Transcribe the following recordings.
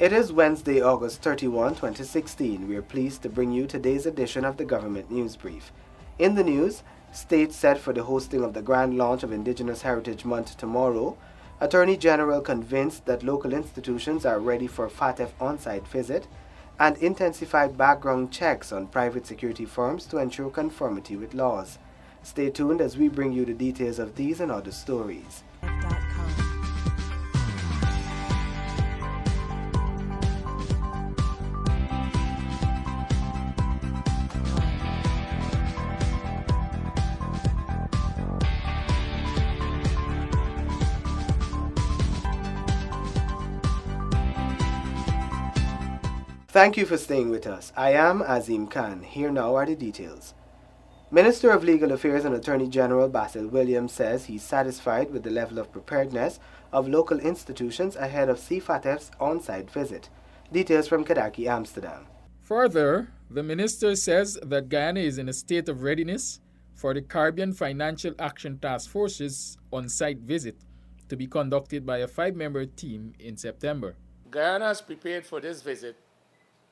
It is Wednesday, August 31, 2016. We are pleased to bring you today's edition of the Government News Brief. In the news, state set for the hosting of the grand launch of Indigenous Heritage Month tomorrow. Attorney General convinced that local institutions are ready for FATF on-site visit, and intensified background checks on private security firms to ensure conformity with laws. Stay tuned as we bring you the details of these and other stories. Thank you for staying with us. I am Azim Khan. Here now are the details. Minister of Legal Affairs and Attorney General Basil Williams says he's satisfied with the level of preparedness of local institutions ahead of CFATF's on-site visit. Details from Kadaki, Amsterdam. Further, the minister says that Guyana is in a state of readiness for the Caribbean Financial Action Task Force's on-site visit to be conducted by a 5-member team in September. Guyana is prepared for this visit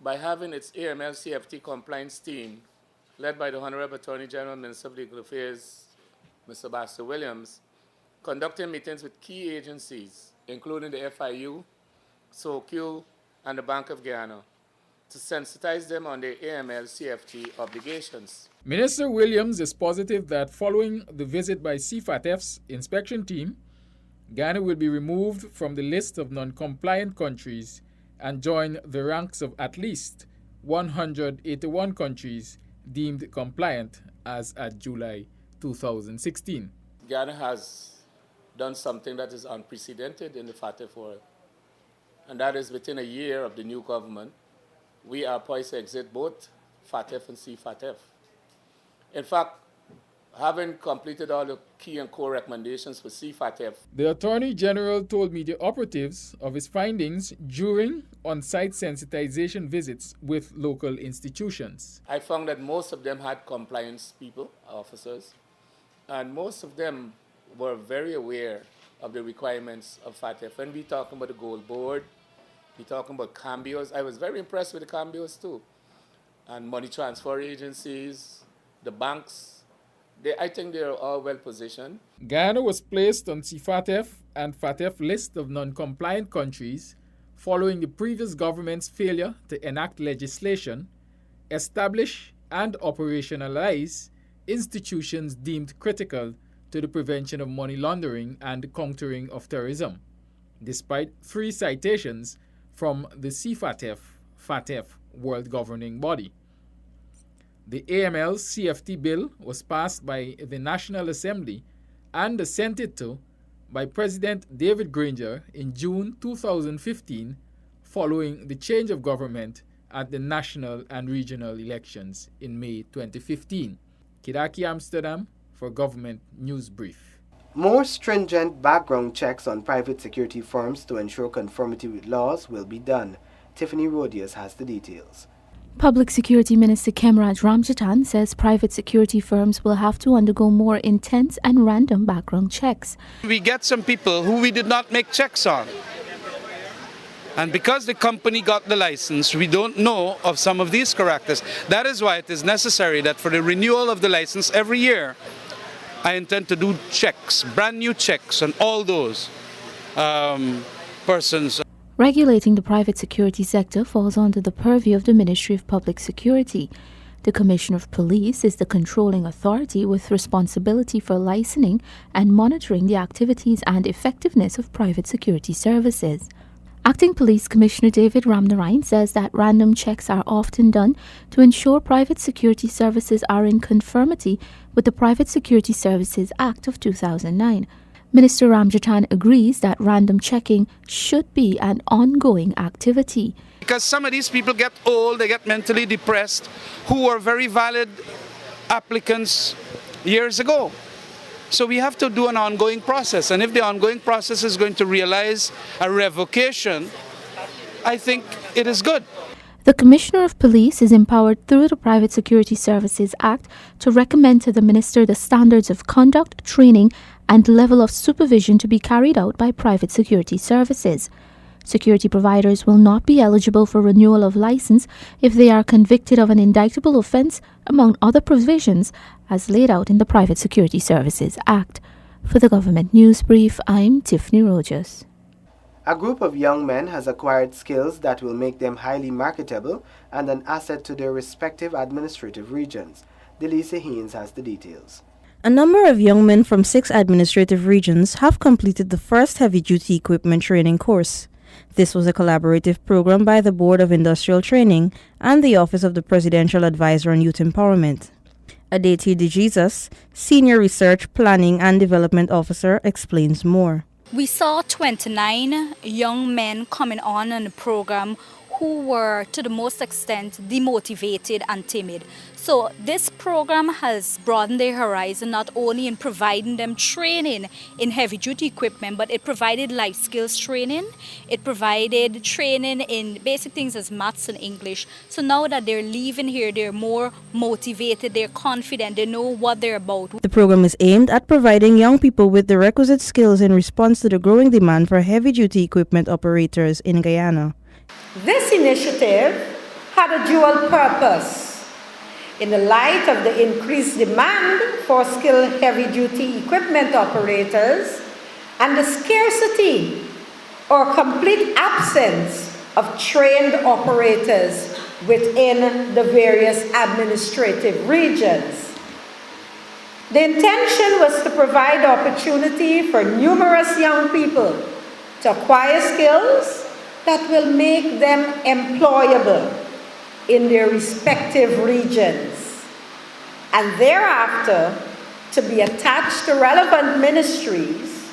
by having its AML-CFT compliance team, led by the Honorable Attorney General, Minister of Legal Affairs, Mr. Basil Williams, conducting meetings with key agencies, including the FIU, SOCU, and the Bank of Guyana, to sensitize them on their AML-CFT obligations. Minister Williams is positive that following the visit by CFATF's inspection team, Guyana will be removed from the list of non-compliant countries and join the ranks of at least 181 countries deemed compliant as at July 2016. Guyana has done something that is unprecedented in the FATF world, and that is within a year of the new government, we are poised to exit both FATF and CFATF. In fact, having completed all the key and core recommendations for CFATF. The Attorney General told media operatives of his findings during on-site sensitization visits with local institutions. I found that most of them had compliance people, officers, and most of them were very aware of the requirements of FATF. When we talking about the Gold Board, we talking about cambios. I was very impressed with the cambios too. And money transfer agencies, the banks, I think they are all well positioned. Guyana was placed on CFATF and FATF list of non-compliant countries following the previous government's failure to enact legislation, establish and operationalize institutions deemed critical to the prevention of money laundering and countering of terrorism, despite 3 citations from the CFATF world governing body. The AML-CFT bill was passed by the National Assembly and assented to by President David Granger in June 2015 following the change of government at the national and regional elections in May 2015. Kidaki, Amsterdam, for Government News Brief. More stringent background checks on private security firms to ensure conformity with laws will be done. Tiffany Rodius has the details. Public Security Minister Kemraj Ramjatan says private security firms will have to undergo more intense and random background checks. We get some people who we did not make checks on. And because the company got the license, we don't know of some of these characters. That is why it is necessary that for the renewal of the license every year, I intend to do checks, brand new checks on all those persons. Regulating the private security sector falls under the purview of the Ministry of Public Security. The Commissioner of Police is the controlling authority with responsibility for licensing and monitoring the activities and effectiveness of private security services. Acting Police Commissioner David Ramnarine says that random checks are often done to ensure private security services are in conformity with the Private Security Services Act of 2009. Minister Ramjatan agrees that random checking should be an ongoing activity. Because some of these people get old, they get mentally depressed, who were very valid applicants years ago. So we have to do an ongoing process. And if the ongoing process is going to realize a revocation, I think it is good. The Commissioner of Police is empowered through the Private Security Services Act to recommend to the Minister the standards of conduct, training and level of supervision to be carried out by private security services. Security providers will not be eligible for renewal of license if they are convicted of an indictable offense, among other provisions, as laid out in the Private Security Services Act. For the Government News Brief, I'm Tiffany Rogers. A group of young men has acquired skills that will make them highly marketable and an asset to their respective administrative regions. Delisa Haynes has the details. A number of young men from 6 administrative regions have completed the first heavy-duty equipment training course. This was a collaborative program by the Board of Industrial Training and the Office of the Presidential Advisor on Youth Empowerment. Adeti DeJesus, Senior Research, Planning and Development Officer, explains more. We saw 29 young men coming on the program who were, to the most extent, demotivated and timid. So this program has broadened their horizon, not only in providing them training in heavy-duty equipment, but it provided life skills training. It provided training in basic things as maths and English. So now that they're leaving here, they're more motivated, they're confident, they know what they're about. The program is aimed at providing young people with the requisite skills in response to the growing demand for heavy-duty equipment operators in Guyana. This initiative had a dual purpose. In the light of the increased demand for skilled heavy-duty equipment operators and the scarcity or complete absence of trained operators within the various administrative regions. The intention was to provide opportunity for numerous young people to acquire skills that will make them employable in their respective regions, and thereafter to be attached to relevant ministries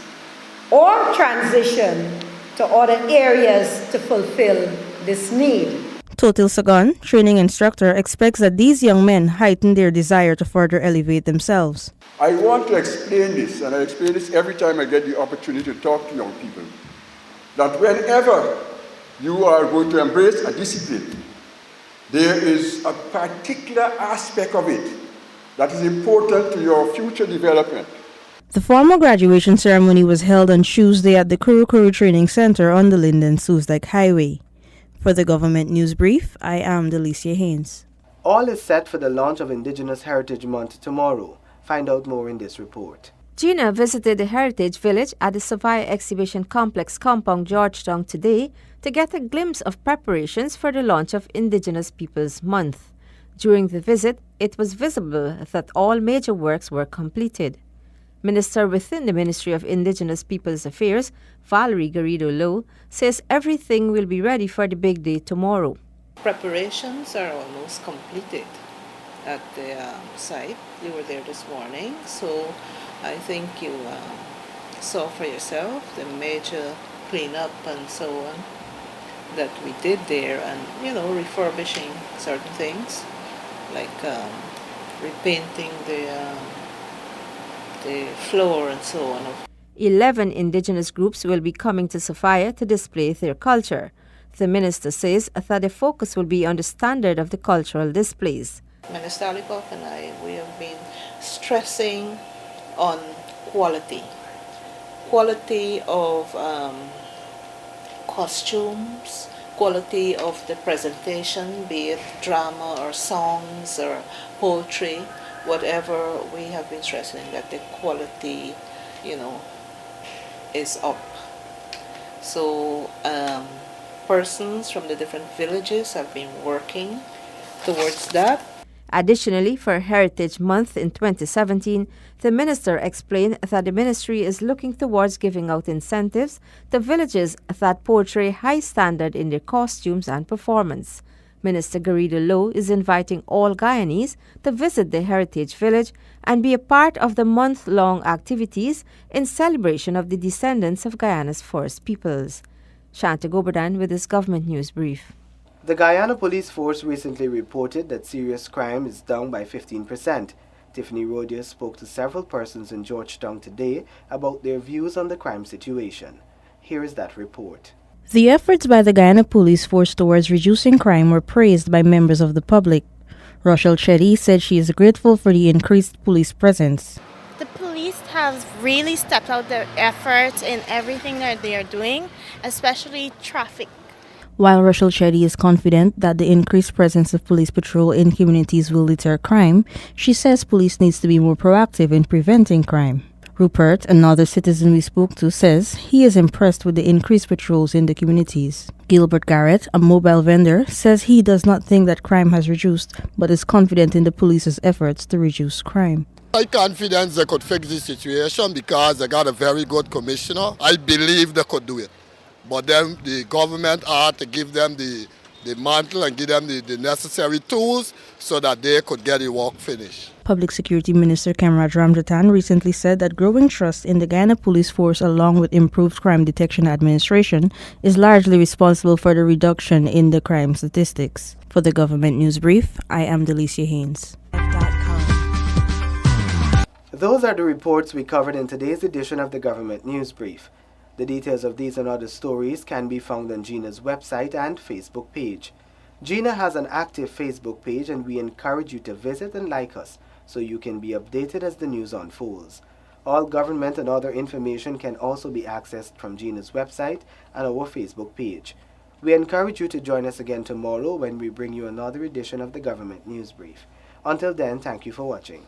or transition to other areas to fulfill this need. Totil Sagan, training instructor, expects that these young men heighten their desire to further elevate themselves. I want to explain this, and I explain this every time I get the opportunity to talk to young people, that whenever you are going to embrace a discipline, there is a particular aspect of it that is important to your future development. The formal graduation ceremony was held on Tuesday at the Kuru Kuru Training Center on the Linden-Susdike Highway. For the Government News Brief, I am Delisa Haynes. All is set for the launch of Indigenous Heritage Month tomorrow. Find out more in this report. Gina visited the Heritage Village at the Savaya Exhibition Complex compound, Georgetown, today to get a glimpse of preparations for the launch of Indigenous Peoples Month. During the visit, it was visible that all major works were completed. Minister within the Ministry of Indigenous Peoples Affairs, Valerie Garrido-Lowe, says everything will be ready for the big day tomorrow. Preparations are almost completed at the site. You were there this morning, so I think you saw for yourself the major cleanup and so on that we did there, and refurbishing certain things like repainting the floor and so on. 11 indigenous groups will be coming to Savaya to display their culture. The minister says that the focus will be on the standard of the cultural displays. Minister Alipov and I, we have been stressing on quality of costumes, quality of the presentation, be it drama or songs or poetry, whatever. We have been stressing that the quality, is up. So persons from the different villages have been working towards that. Additionally, for Heritage Month in 2017, the minister explained that the ministry is looking towards giving out incentives to villages that portray high standard in their costumes and performance. Minister Garrido-Lowe is inviting all Guyanese to visit the Heritage Village and be a part of the month-long activities in celebration of the descendants of Guyana's first peoples. Shanta Goberdan with this Government News Brief. The Guyana Police Force recently reported that serious crime is down by 15%. Tiffany Rogers spoke to several persons in Georgetown today about their views on the crime situation. Here is that report. The efforts by the Guyana Police Force towards reducing crime were praised by members of the public. Rochelle Chetty said she is grateful for the increased police presence. The police have really stepped out their efforts in everything that they are doing, especially traffic. While Rachel Chetty is confident that the increased presence of police patrol in communities will deter crime, she says police needs to be more proactive in preventing crime. Rupert, another citizen we spoke to, says he is impressed with the increased patrols in the communities. Gilbert Garrett, a mobile vendor, says he does not think that crime has reduced, but is confident in the police's efforts to reduce crime. I'm confident they could fix the situation because they got a very good commissioner. I believe they could do it. But then the government had to give them the mantle and give them the necessary tools so that they could get the work finished. Public Security Minister Kemraj Ramjatan recently said that growing trust in the Guyana Police Force along with improved crime detection administration is largely responsible for the reduction in the crime statistics. For the Government News Brief, I am Delicia Haynes. Those are the reports we covered in today's edition of the Government News Brief. The details of these and other stories can be found on GINA's website and Facebook page. GINA has an active Facebook page and we encourage you to visit and like us so you can be updated as the news unfolds. All government and other information can also be accessed from GINA's website and our Facebook page. We encourage you to join us again tomorrow when we bring you another edition of the Government News Brief. Until then, thank you for watching.